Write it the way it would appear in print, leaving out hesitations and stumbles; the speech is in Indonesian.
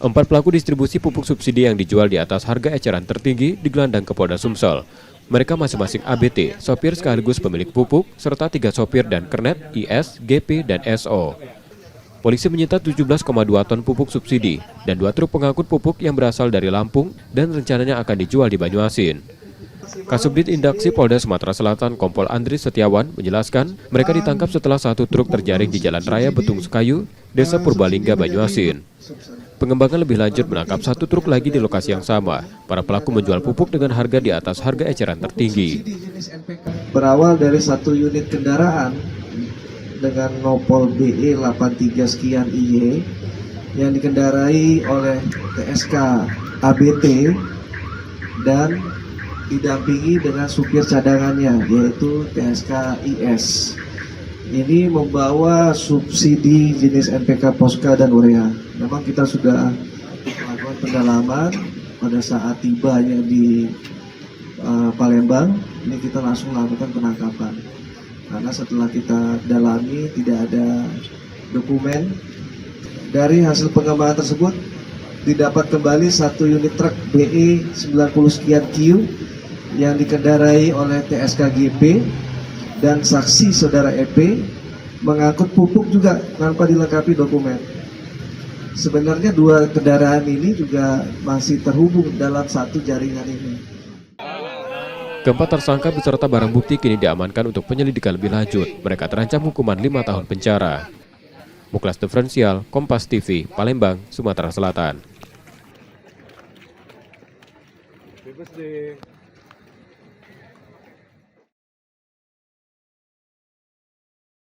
4 pelaku distribusi pupuk subsidi yang dijual di atas harga eceran tertinggi digelandang ke Polda Sumsel. Mereka masing-masing ABT, sopir sekaligus pemilik pupuk, serta 3 sopir dan kernet, IS, GP, dan SO. Polisi menyita 17,2 ton pupuk subsidi dan 2 truk pengangkut pupuk yang berasal dari Lampung dan rencananya akan dijual di Banyuasin. Kasubdit Indaksi Polda Sumatera Selatan Kompol Andri Setiawan menjelaskan mereka ditangkap setelah 1 truk terjaring di Jalan Raya Betung Sekayu, Desa Purbalingga, Banyuasin. Pengembangan lebih lanjut menangkap 1 truk lagi di lokasi yang sama. Para pelaku menjual pupuk dengan harga di atas harga eceran tertinggi. Berawal dari 1 unit kendaraan dengan nopol BE 83 sekian IY yang dikendarai oleh TSK ABT dan didampingi dengan supir cadangannya yaitu TSK IS. Ini membawa subsidi jenis NPK Poska dan urea. Memang kita sudah melakukan pendalaman pada saat tibanya di Palembang. Ini kita langsung lakukan penangkapan. Karena setelah kita dalami tidak ada dokumen. Dari hasil pengembangan tersebut didapat kembali 1 unit truk BE 90 sekian Q yang dikendarai oleh TSK GP dan saksi saudara EP mengangkut pupuk juga tanpa dilengkapi dokumen. Sebenarnya 2 kendaraan ini juga masih terhubung dalam 1 jaringan ini. Keempat tersangka beserta barang bukti kini diamankan untuk penyelidikan lebih lanjut. Mereka terancam hukuman 5 tahun penjara. Muklas Diferensial, Kompas TV, Palembang, Sumatera Selatan. Bebas deh.